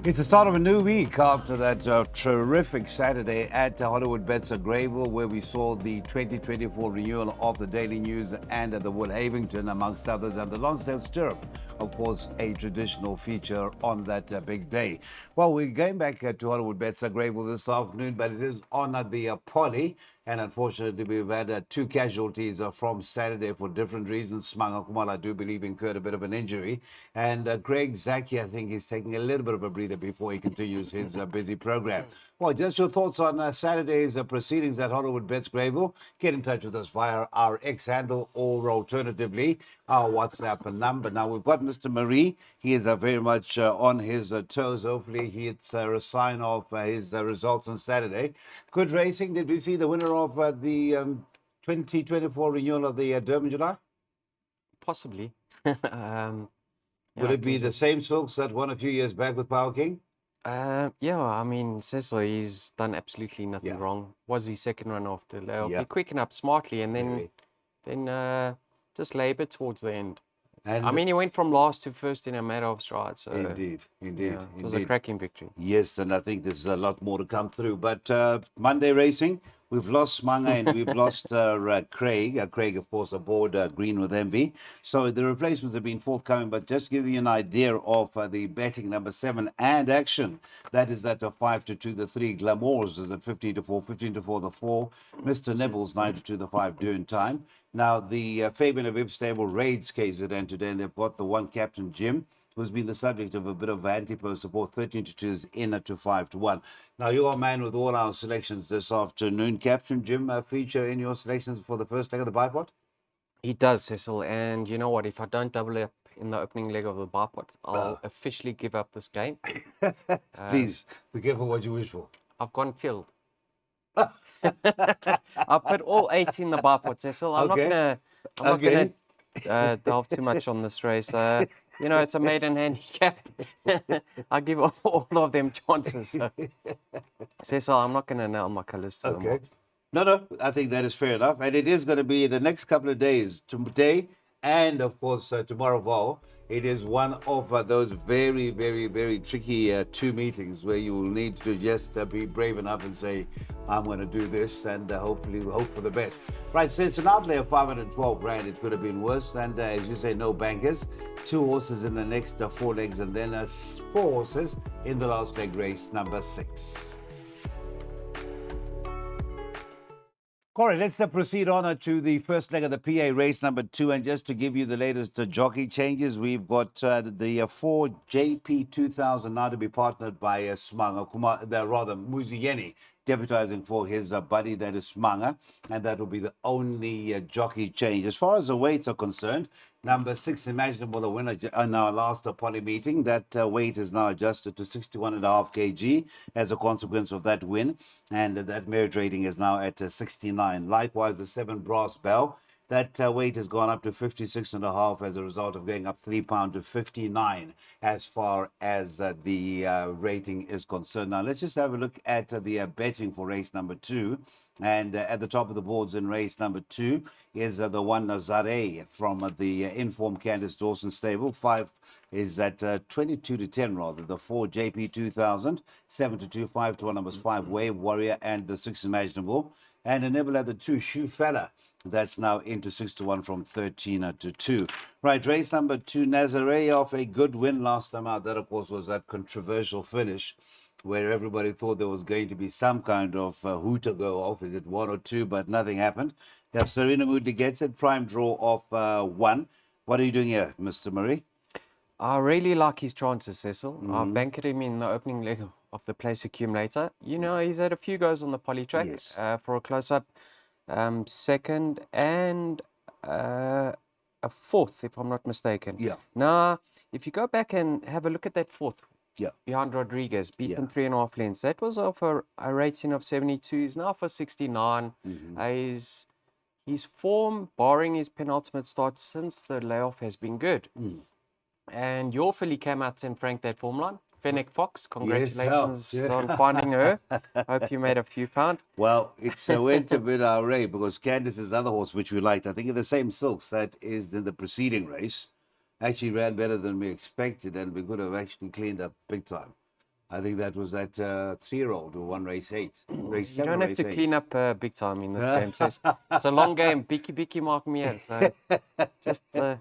It's the start of a new week after that terrific Saturday at Hollywood Bets at Greyville, where we saw the 2024 renewal of the Daily News and the Will Havington, amongst others, and the Lonsdale Stirrup, of course, a traditional feature on that big day. Well, we're going back to Hollywood Bets at Greyville this afternoon, but it is on the Poly. And unfortunately, we've had two casualties from Saturday for different reasons. Smanga Kumala, I do believe, incurred a bit of an injury. And Greg Zaki, I think, is taking a little bit of a breather before he continues his busy program. Well, just your thoughts on Saturday's proceedings at Hollywood Bets Greyville. Get in touch with us via our X handle or alternatively our WhatsApp number. Now, we've got Mr. Marie. He is very much on his toes. Hopefully, it's a sign of his results on Saturday. Good racing. Did we see the winner of the 2024 renewal of the Durban July? Possibly. Would it be the same folks that won a few years back with Power King? Yeah, I mean, Cecil, he's done absolutely nothing wrong. Was he second run off the layoff? He quickened up smartly and then just laboured towards the end. And I mean, he went from last to first in a matter of strides. So, indeed. It was a cracking victory. Yes, and I think there's a lot more to come through. But Monday racing, we've lost Smanga and we've lost Craig. Craig, of course, aboard Green with Envy. So the replacements have been forthcoming. But just to give you an idea of the betting, number 7 and action. That is at 5 to 2. The 3 Glamours is at 15 to 4, 15 to 4. The 4 Mr. Nibbles 9 to 2. The 5 Doing Time. Now the Fabian of Ipstable raids KZN today, and they've got the 1 Captain Jim, who's been the subject of a bit of anti-post support. 13 to 2 is in at 5 to 1. Now, you're a man with all our selections this afternoon. Captain Jim, feature in your selections for the first leg of the bipod? He does, Cecil. And you know what? If I don't double up in the opening leg of the bipod, I'll officially give up this game. Please, be careful what you wish for. I've gone filled. I put all 8 in the bipod, Cecil. I'm not gonna delve too much on this race. You know, it's a maiden handicap. I give all of them chances. So. Cecil, I'm not going to nail my colours to them. No, I think that is fair enough. And it is going to be the next couple of days, today and, of course, tomorrow, Val. It is one of those very, very, very tricky 2 meetings where you will need to just be brave enough and say, I'm going to do this, and hopefully we'll hope for the best. Right, so it's an outlay of 512 rand. It could have been worse. And as you say, no bankers. 2 horses in the next 4 legs, and then 4 horses in the last leg, race number 6. All right, let's proceed on to the first leg of the PA race number 2. And just to give you the latest jockey changes, we've got the 4 JP 2000 now to be partnered by Smanga, rather Muzieni, deputizing for his buddy, that is Smanga. And that will be the only jockey change. As far as the weights are concerned, number 6, Imaginable, the winner in our last Poly meeting. That weight is now adjusted to 61.5 kg as a consequence of that win. And that merit rating is now at 69. Likewise, the 7 Brass Bell. That weight has gone up to 56.5 as a result of going up £3 to 59 as far as the rating is concerned. Now, let's just have a look at the betting for race number 2. And at the top of the boards in race number 2 is the 1 Nazare from the Informed Candice Dawson stable. 5 is at 22 to 10 rather. The 4 JP 2000, 7 to 2, 5 to 1 numbers 5 Wave Warrior and the 6 Imaginable. And a nibble at the 2 Shoe Fella. That's now into 6 to 1 from 13 to 2. Right, race number 2, Nazare off a good win last time out. That, of course, was that controversial finish where everybody thought there was going to be some kind of hooter go off. Is it 1 or 2? But nothing happened. You have Serena Moodley gets it. Prime draw of 1. What are you doing here, Mr. Murray? I really like his chances, Cecil. I banked him in the opening leg of the place accumulator. You know, he's had a few goes on the poly track for a close-up. Second and a 4th, if I'm not mistaken. Yeah. Now, if you go back and have a look at that 4th, yeah, behind Rodriguez, beaten 3.5 lengths. That was off a rating of 72. He's now for 69. His form, barring his penultimate start since the layoff, has been good. And your filly came out and franked that form line. Fennec Fox, congratulations on finding her. Hope you made a few pound. Well, it went a bit array because Candice's other horse, which we liked, I think in the same silks that is in the preceding race, actually ran better than we expected, and we could have actually cleaned up big time. I think that was that 3-year-old who won race 8. Race You 7 don't or have race to 8. clean up big time in this game. Says it's a long game. Bicky mark me in. So just yeah.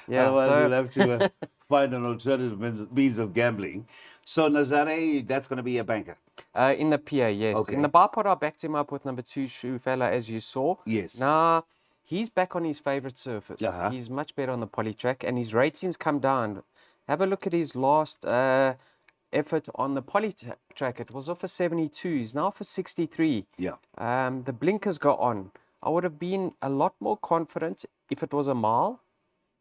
Otherwise, So you'll have to find an alternative means of gambling. So Nazare, that's going to be a banker. in the PA, yes. Okay. In the bar pot, I backed him up with number 2, Shoefella, as you saw. Yes. Now he's back on his favorite surface. Uh-huh. He's much better on the poly track, and his ratings come down. Have a look at his last effort on the poly track. It was off for 72. He's now for 63. Yeah. The blinkers got on. I would have been a lot more confident if it was a mile.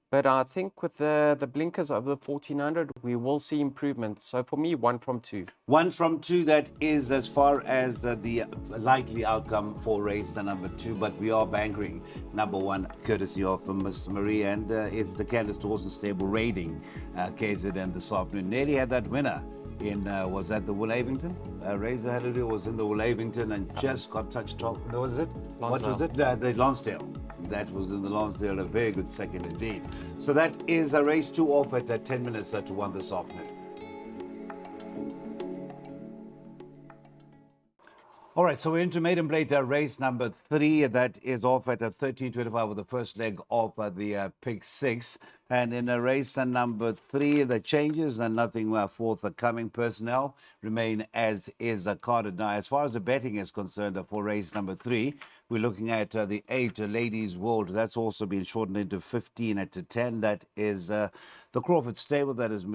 But I think with the blinkers of the 1400, we will see improvement. So for me, 1 from 2. 1 from 2, that is as far as the likely outcome for race the number 2. But we are bankering number 1, courtesy of Mr. Marie. And it's the Candice Dawson stable raiding KZN this afternoon. Nearly had that winner in, was that the Woolhavington? Razor Hallelujah was in the Woolhavington and just got touched off. What was it? What was it? The Lonsdale. That was in the Lonsdale, a very good second indeed. So that is a race 2 off at 10 minutes to 1 this afternoon. All right, so we're into maiden plate race number 3. That is off at 13:25 with the first leg of the Pick 6. And in race number 3, the changes and nothing forthcoming. Personnel remain as is carded. Now, as far as the betting is concerned for race number 3, we're looking at the 8 Ladies World. That's also been shortened into 15 at 10. That is the Crawford stable. That is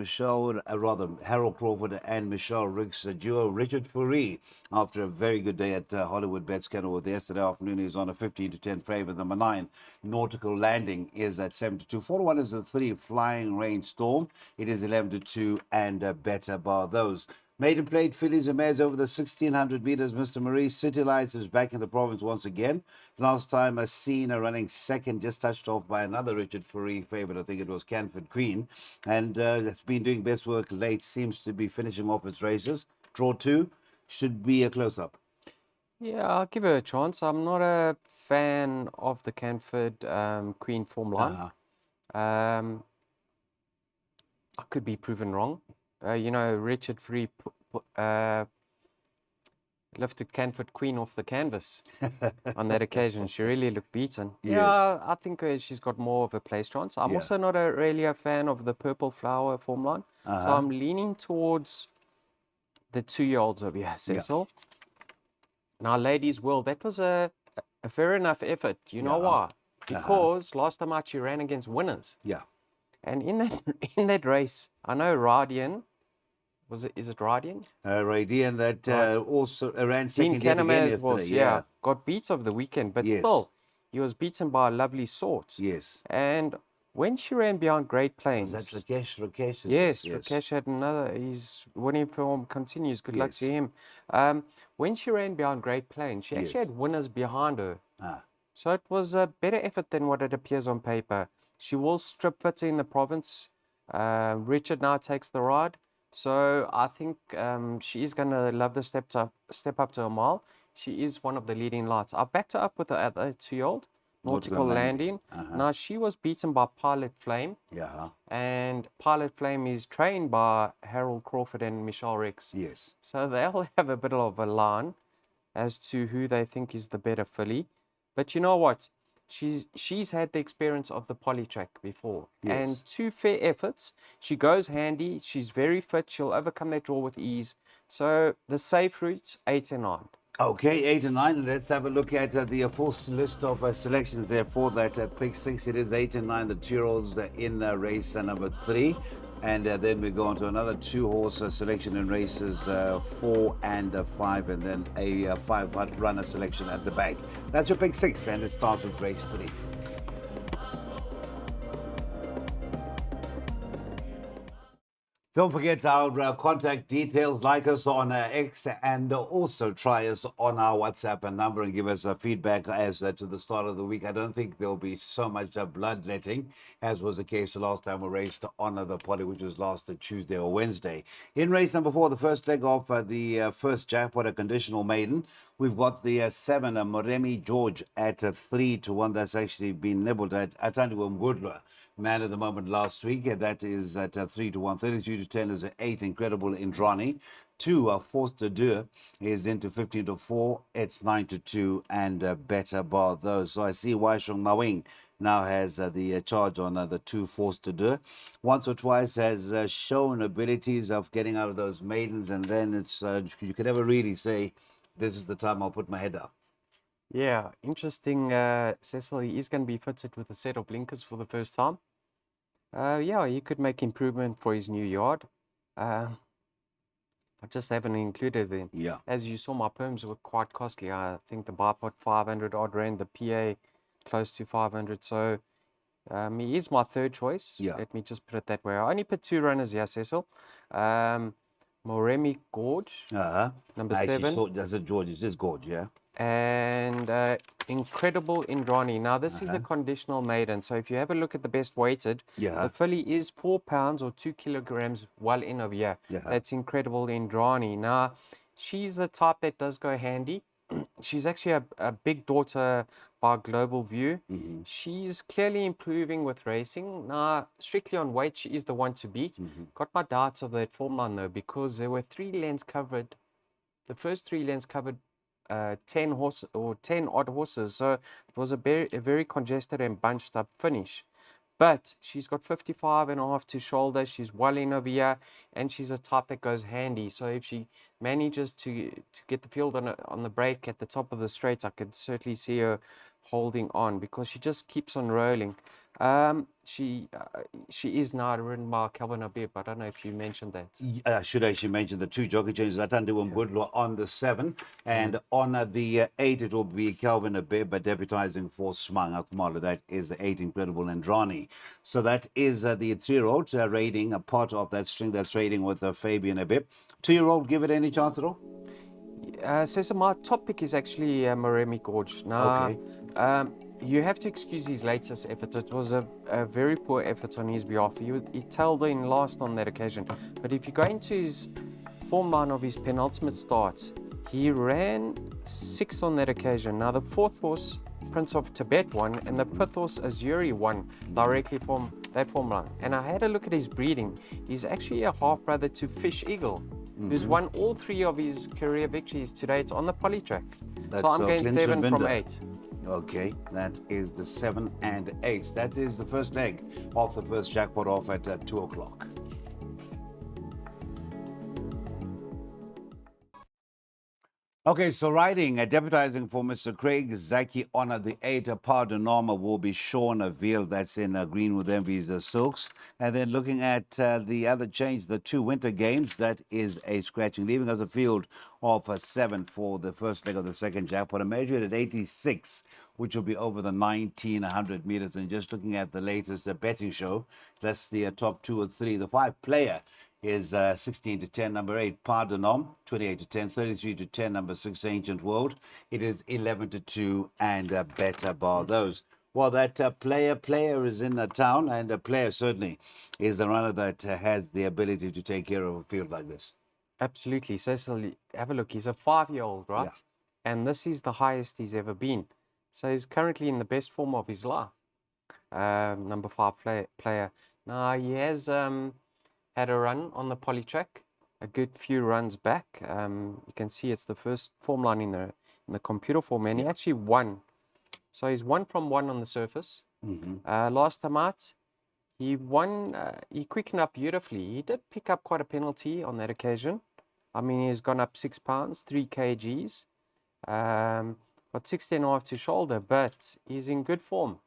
Harold Crawford and Michelle Ricks duo. Richard Fourie, after a very good day at Hollywood Bets Kenilworth yesterday afternoon, is on a 15-10 favourite. Number 9, Nautical Landing, is at 7-2. 4-1 is the 3, Flying Rain Storm. It is 11-2 and better bar those. Maiden plate, fillies and mares over the 1,600 meters. Mr. Marie, City Lights is back in the province once again. Last time seen running second, just touched off by another Richard Fourie favourite. I think it was Canford Queen. And it's been doing best work late. Seems to be finishing off its races. Draw 2 should be a close-up. Yeah, I'll give her a chance. I'm not a fan of the Canford Queen form line. I could be proven wrong. Richard Fourie lifted Canford Queen off the canvas on that occasion. She really looked beaten. Yes. Yeah, I think she's got more of a place chance. I'm also not really a fan of the Purple Flower form line. So I'm leaning towards the 2-year-olds over here, Cecil. Now, Ladies World, that was a fair enough effort. You know why? Because last time out, she ran against winners. Yeah. And in that race, I know Radian, is it Radian? Radian, that also ran second Dean yet again Canamaz yesterday. was, got beat over the weekend, but still, he was beaten by Lovely Swords. Yes. And when she ran beyond Great Plains... Was that Rakesh? Yes, Rakesh had another. His winning form continues. Good luck to him. When she ran beyond Great Plains, she actually had winners behind her. So it was a better effort than what it appears on paper. She will strip fit in the province. Richard now takes the ride. So I think she is going to love the step up to a mile. She is one of the leading lights. I backed her up with the other 2-year-old, Nautical Landing. Now, she was beaten by Pilot Flame. Yeah. And Pilot Flame is trained by Harold Crawford and Michelle Ricks. Yes. So they'll have a bit of a line as to who they think is the better filly. But you know what? She's had the experience of the poly track before. Yes. And 2 fair efforts. She goes handy. She's very fit. She'll overcome that draw with ease. So the safe routes, 8 and 9. Okay, 8 and 9. And let's have a look at the full list of selections there for that Pick 6. It is 8 and 9, the 2-year-olds in race number 3. And then we go on to another 2-horse selection in races 4 and 5, and then a 5-runner selection at the back. That's your Pick 6, and it starts with race 3. Don't forget our contact details. Like us on X, and also try us on our WhatsApp number and give us feedback as to the start of the week. I don't think there'll be so much bloodletting as was the case the last time we raced to honour the poly, which was last Tuesday or Wednesday. In race number 4, the first leg of the first jackpot, a conditional maiden, we've got the 7 Moremi George at 3-1. That's actually been nibbled at Atandiwa Mgudlwa, man of the moment last week. That is at 3-1. 32-10 is 8, Incredible Indrani. 2, Force de Deux, is into 15 to 4. It's 9 to 2 and better bar those. So I see Wai Shong Mawing now has the charge on the 2 Force de Deux. Once or twice has shown abilities of getting out of those maidens, and then it's you can never really say, this is the time I'll put my head down. Yeah, interesting. Cecil, he is going to be fitted with a set of blinkers for the first time. Yeah, he could make improvement for his new yard. I just haven't included them. Yeah. As you saw, my perms were quite costly. I think the bipod 500 odd rand, the PA close to 500. So he is my third choice. Yeah. Let me just put it that way. I only put 2 runners here, Cecil. Moremi Gorge, number 7. That's a George. It's just Gorge, yeah. And Incredible Indrani. Now, this is a conditional maiden. So if you have a look at the best weighted, Yeah. the filly is 4 pounds or 2 kilograms well in of here. Yeah. That's Incredible Indrani. Now, she's a type that does go handy. She's actually a big daughter by Global View. She's clearly improving with racing. Now, strictly on weight, she is the one to beat. Got my doubts of that form line though, because there were 3 lengths covered. The first 3 lengths covered 10 horse or 10 odd horses. So it was a very congested and bunched up finish. But she's got 55.5 to shoulder. She's well in over here, and she's a type that goes handy. So if she manages to get the field on the break at the top of the straights, I could certainly see her holding on because she just keeps on rolling. She is now ridden by Calvin Habib. I don't know if you mentioned that. I should actually mention the 2 jockey changes. Atande Mbudlo on the 7, and on the 8 it will be Calvin Habib, but deputizing for Smang Akumalo. That is the 8 Incredible Andrani. So that is the 3-year-old raiding a part of that string that's trading with Fabian Habib. 2-year-old, give it any chance at all? So my top pick is actually Moremi Gorge. Now, you have to excuse his latest effort. It was a very poor effort on his behalf. He tailed in last on that occasion. But if you go into his form line of his penultimate start, he ran 6 on that occasion. Now, the 4th horse, Prince of Tibet, won, and the 5th horse, Azuri, won directly from that form line. And I had a look at his breeding. He's actually a half brother to Fish Eagle, who's won all 3 of his career victories to date on the polytrack. So I'm going Clinton 7 from Binder. 8. Okay, that is the 7 and 8. That is the first leg of the first jackpot off at 2 o'clock. Okay, so riding, deputizing for Mr. Craig Zaki Honor, the 8, Pardon Norma will be Sean Veal. That's in green with envy's Silks. And then looking at the other change, the 2 winter games, that is a scratching, leaving us a field of 7 for the first leg of the second jackpot. A measure at 86, which will be over the 1900 meters. And just looking at the latest betting show, that's the top 2 or 3. The 5-player is 16 to 10, number 8, Pardonom, 28 to 10, 33 to 10, number 6, Ancient World. It is 11 to 2 and better bar those. Well, that player is in the town, and a player certainly is the runner that has the ability to take care of a field like this. Absolutely. Cecil, have a look. He's a 5-year-old, right? Yeah. And this is the highest he's ever been. So he's currently in the best form of his life. Number 5 player. Now, he has had a run on the polytrack, a good few runs back. You can see it's the first form line in the computer form, and he actually won. So he's 1 from 1 on the surface. Last time out, he won. He quickened up beautifully. He did pick up quite a penalty on that occasion. I mean, he's gone up 6 pounds, 3 kgs. Got 16.5 to shoulder, but he's in good form,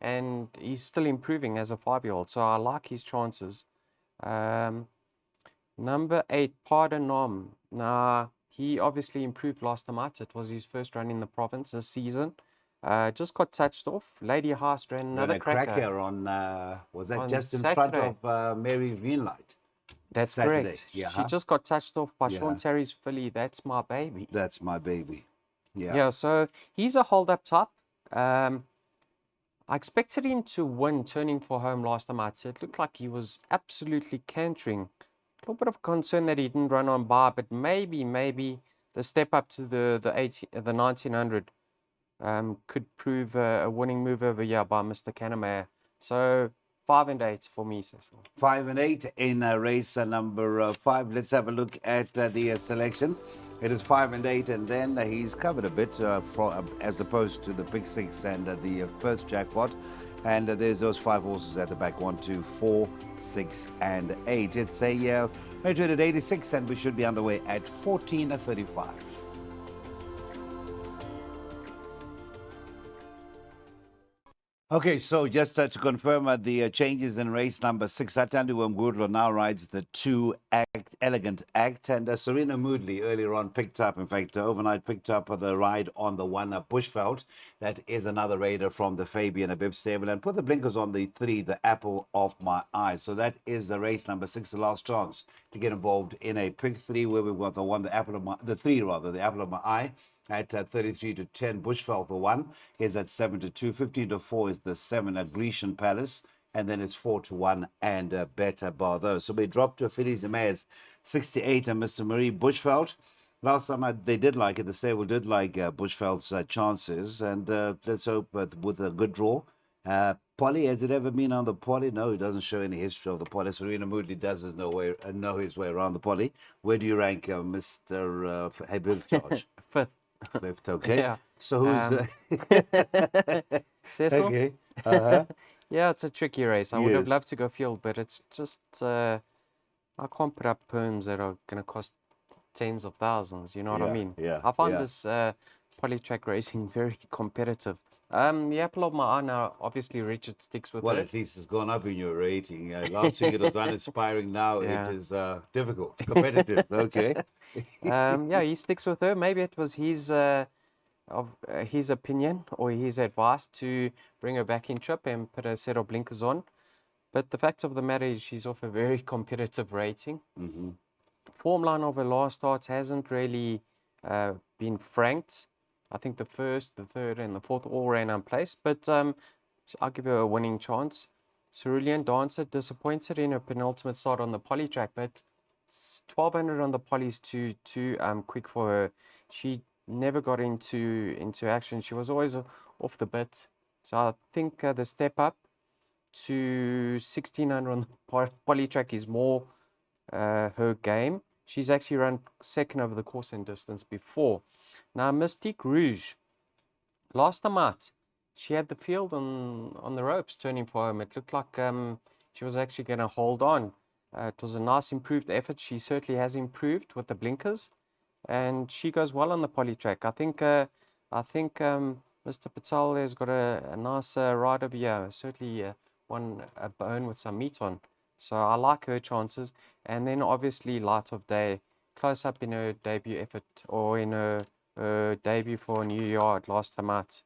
and he's still improving as a 5-year-old. So I like his chances. Number 8, Pardonom. Now, he obviously improved last time out. It was his first run in the province this season. Just got touched off. Lady Haas ran another cracker on, was that on just in Saturday. front of Mary Greenlight? That's Saturday, correct. yeah. She just got touched off by Yeah. Sean Terry's filly. That's my baby. That's my baby. Yeah. Yeah, so he's a hold-up type. I expected him to win turning for home last time out. It looked like he was absolutely cantering. A little bit of concern that he didn't run on bar, but maybe the step up to the 1900 could prove a winning move over here by Mr. Kanemayer. So 5 and 8 for me, Cecil. 5 and 8 in race number 5. Let's have a look at the selection. It is 5 and 8, and then he's covered a bit as opposed to the big 6 and the first jackpot. And there's those 5 horses at the back: 1, 2, 4, 6, and 8. It's a rated at 86, and we should be underway at 14:35. Okay, so just to confirm the changes in race number 6, Atandu Mgudlo now rides the 2 Elegant Act, and Serena Moodley earlier on picked up, in fact, overnight picked up the ride on the 1 Bushveld. That is another raider from the Fabian Abib stable, and put the blinkers on the 3, the Apple of My Eye. So that is the race number 6, the last chance to get involved in a pick 3, where we've got the 1, the Apple of My, the 3 rather, the Apple of My Eye. At 33-10, Bushveld for 1 is at 7-2. 15-4 is the 7, Grecian Palace, and then it's 4-1 and Better Bardo. So we dropped to Fillies and Mares 68 and Mr. Marie Bushveld. Last time they did like it, the stable did like Bushveld's chances, and let's hope with a good draw. Polly, has it ever been on the Polly? No, it doesn't show any history of the Polly. Serena Moodley does know his way around the Polly. Where do you rank Mr. Habib George? Fifth. Fifth, okay. Yeah. So who's Cecil? okay? Yeah, it's a tricky race. I would have Yes. loved to go field, but it's just I can't put up perms that are going to cost tens of thousands. You know what I Yeah, mean? yeah, I find yeah. this polytrack racing very competitive. The apple of my eye now, obviously Richard sticks with Well, it. at least it's gone up in your rating. Last week it was uninspiring. Now Yeah. it is difficult, competitive. Okay. Yeah, he sticks with her. Maybe it was his his opinion or his advice to bring her back in trip and put a set of blinkers on. But the fact of the matter is she's off a very competitive rating. Form line of her last starts hasn't really been franked. I think the first, the third, and the fourth all ran unplaced, but I'll give her a winning chance. Cerulean Dancer disappointed in her penultimate start on the poly track, but 1200 on the poly is too quick for her. She never got into action. She was always off the bit. So I think the step up to 1600 on the poly track is more her game. She's actually run second over the course and distance before. Now, Mystique Rouge, last time out, she had the field on the ropes turning for home. It looked like she was actually going to hold on. It was a nice improved effort. She certainly has improved with the blinkers, and she goes well on the poly track. I think Mr. Patel has got a nice ride over here. Certainly one a bone with some meat on. So I like her chances. And then obviously Light of Day, close up in her debut effort or in her debut for New Yard last time out.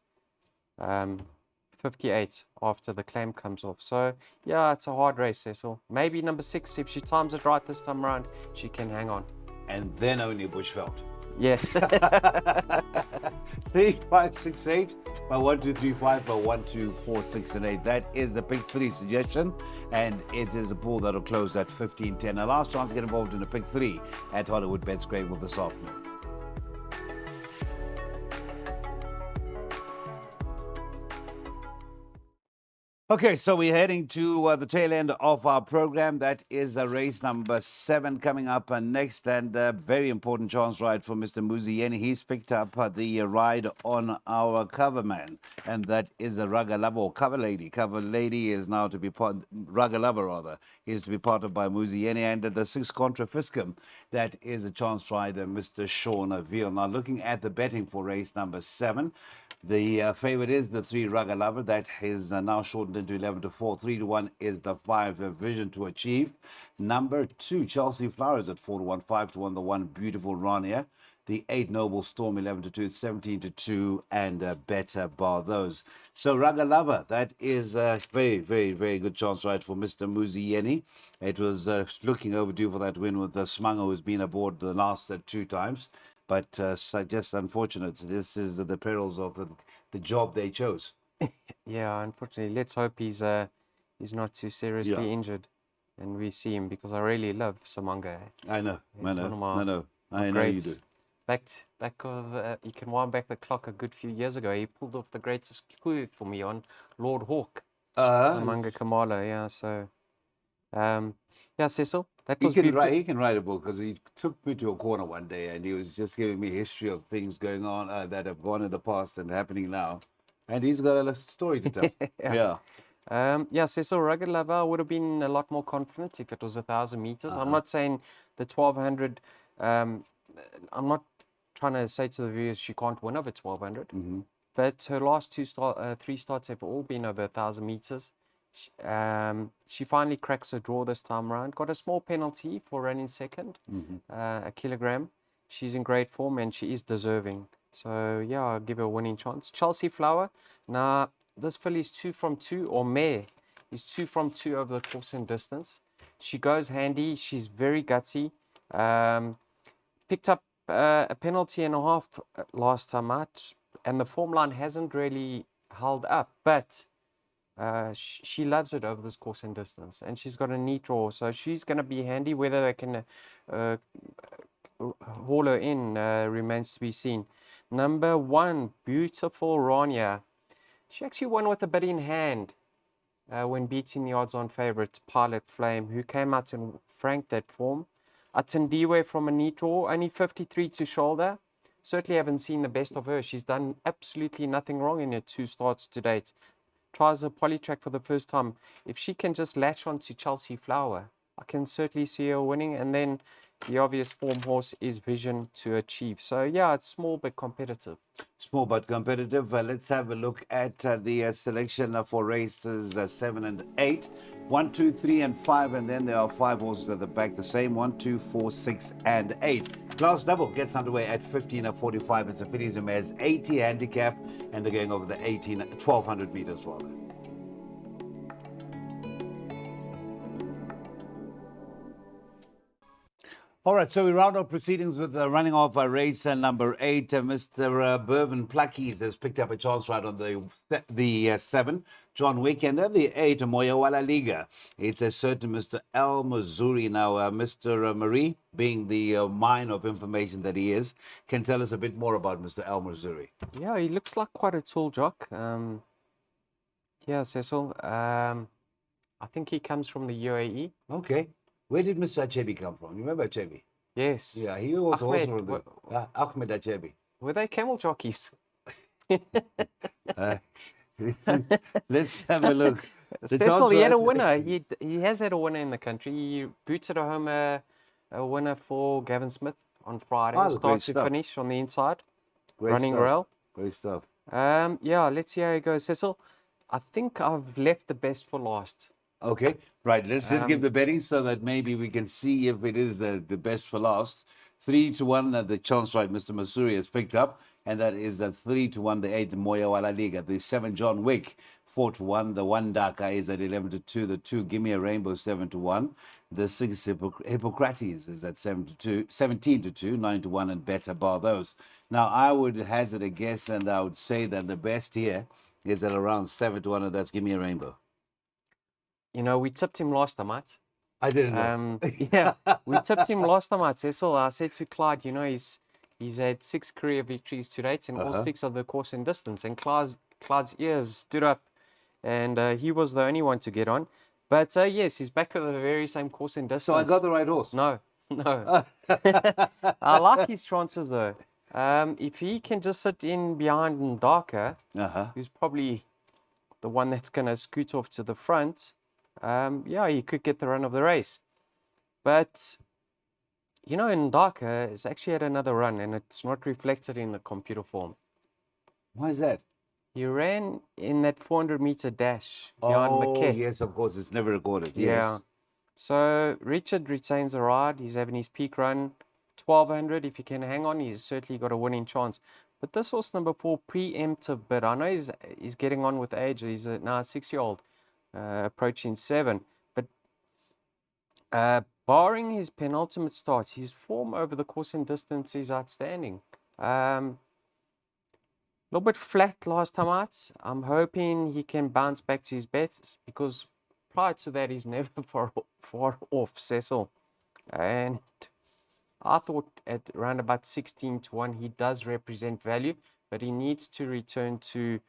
58 after the claim comes off. So yeah, it's a hard race, Cecil. Maybe number 6, if she times it right this time around, she can hang on. And then only Bushveld. Yes. 3, 5, 6, 8 by 1, 2, 3, 5 by 1, 2, 4, 6, and 8. That is the pick 3 suggestion, and it is a pool that'll close at 15-10. A last chance to get involved in a pick 3 at Hollywood Bets Grable this afternoon. Okay, so we're heading to the tail end of our program. That is race number 7 coming up next, and a very important chance ride for Mr. Muzieni. He's picked up the ride on our cover man, and that is a Rugger Lover or Cover Lady. Cover Lady is now to be part, Rugger Lover rather, is to be parted by Muzieni, and the 6 Contra Fiscum, that is a chance rider, Mr. Sean Veal. Now looking at the betting for race number 7, the favorite is the 3 Rugger Lover. That is now shortened into 11-4. 3-1 is the 5 Vision to Achieve. Number 2 Chelsea Flowers at 4-1. 5-1 the 1 Beautiful Rania. The 8 Noble Storm 11-2. 17-2 and Better Bar those. So Rugger Lover, that is a very, very, very good chance right for Mr. Muzieni. It was looking overdue for that win with Smango, who's been aboard the last 2 times. But just unfortunate. This is the perils of the job they chose. Yeah, unfortunately. Let's hope he's not too seriously injured, and we see him, because I really love Samanga. I know, He's I know, one of my I know. I know you do. greats. Back of you can wind back the clock a good few years ago. He pulled off the greatest coup for me on Lord Hawk. Samanga Kamala, yeah. So, yeah, Cecil, that He was can beautiful. write. He can write a book because he took me to a corner one day and he was just giving me history of things going on that have gone in the past and happening now, and he's got a story to tell. Yeah. Yeah. Yeah, Cecil, rugged lover would have been a lot more confident if it was 1,000 meters. I'm not saying the 1,200. I'm not trying to say to the viewers she can't win over 1,200. But her last three starts have all been over 1,000 meters. She finally cracks a draw this time around. Got a small penalty for running second, a kilogram. She's in great form and she is deserving. So yeah, I'll give her a winning chance. Chelsea Flower. Now this filly's 2 from 2, or mare is 2 from 2 over the course and distance. She goes handy. She's very gutsy. Picked up a penalty and a half last time out, and the form line hasn't really held up, but she loves it over this course and distance, and she's got a neat draw, so she's going to be handy. Whether they can haul her in remains to be seen. Number 1, Beautiful Rania. She actually won with a bit in hand when beating the odds-on favourite Pilot Flame, who came out and franked that form. Atendiwe from a neat draw, only 53 to shoulder. Certainly haven't seen the best of her. She's done absolutely nothing wrong in her 2 starts to date. Tries a polytrack for the first time. If she can just latch on to Chelsea Flower, I can certainly see her winning. And then the obvious form horse is Vision to Achieve. So yeah, it's small but competitive. Small but competitive. Let's have a look at the selection for races 7 and 8. 1, 2, 3, and 5, and then there are 5 horses at the back. The same 1, 2, 4, 6, and 8. Class double gets underway at 15:45. It's a fillies and mares 80 handicap, and they're going over the 1,200 meters. Well then. All right, so we round up proceedings with the running off race number 8. Mr. Bervin Pluckies has picked up a chance right on the 7, John Wick, and then the 8, Moyawala Liga. It's a certain Mr. El Missouri. Now, Mr. Marie, being the mine of information that he is, can tell us a bit more about Mr. El Missouri. Yeah, he looks like quite a tall jock. Yeah, Cecil. I think he comes from the UAE. Okay. Where did Mr. Achebi come from? You remember Achebi? Yes. Yeah, he was Ahmed, also from the Ahmed Achebi. Were they camel jockeys? Let's have a look. Cecil, he had a winner. He has had a winner in the country. He booted home a winner for Gavin Smith on Friday, start to finish on the inside, running rail. Great stuff. Yeah, let's see how it goes. Cecil, I think I've left the best for last. Okay, right. Let's just give the betting so that maybe we can see if it is the best for last. 3-1, the chance right Mr. Missouri has picked up, and that is the 3-1, the 8, Moyawala Liga, the 7, John Wick, 4-1, the 1, Dhaka is at 11-2, the 2, Give Me a Rainbow, 7-1, the 6, Hippocrates is at 17-2, 9-1, and Better Bar those. Now, I would hazard a guess, and I would say that the best here is at around 7-1, and that's Give Me a Rainbow. You know, we tipped him last time, mate. I didn't know. Yeah, we tipped him last time, mate. Cecil, I said to Clyde, you know, he's had 6 career victories to date in all 6 of the course and distance. And Clyde's ears stood up, and he was the only one to get on. But yes, he's back at the very same course and distance. So I got the right horse? No. I like his chances, though. If he can just sit in behind Ndaka, who's probably the one that's going to scoot off to the front, yeah, he could get the run of the race. But, you know, Ndaka has actually had another run, and it's not reflected in the computer form. Why is that? He ran in that 400-meter dash behind Maquette. Oh, yes, of course. It's never recorded. Yes. Yeah. So Richard retains the ride. He's having his peak run. 1,200. If he can hang on, he's certainly got a winning chance. But this horse, number 4, Preemptive Bid. I know he's getting on with age. He's now a 6-year-old. Approaching 7, but barring his penultimate starts, his form over the course and distance is outstanding. A little bit flat last time out. I'm hoping he can bounce back to his best, because prior to that, he's never far off Cecil. And I thought at around about 16-1, he does represent value, but he needs to return to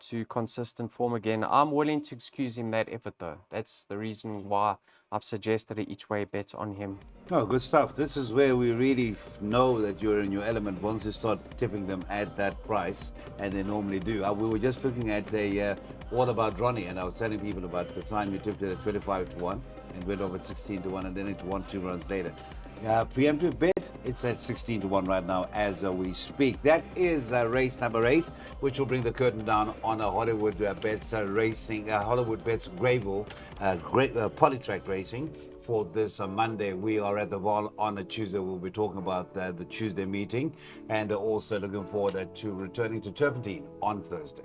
to consistent form again. I'm willing to excuse him that effort though. That's the reason why I've suggested an each way bet on him. Oh, good stuff. This is where we really know that you're in your element once you start tipping them at that price, and they normally do. We were just looking at a All About Ronnie, and I was telling people about the time you tipped it at 25 to 1 and went over at 16 to 1, and then it won 2 runs later. Preemptive bet, it's at 16 to 1 right now as we speak. That is race number 8, which will bring the curtain down on a Hollywood Bets racing, Hollywood Bets Greyville, Polytrack Racing. For this Monday, we are at the Vaal on a Tuesday. We'll be talking about the Tuesday meeting, and also looking forward to returning to Turpentine on Thursday.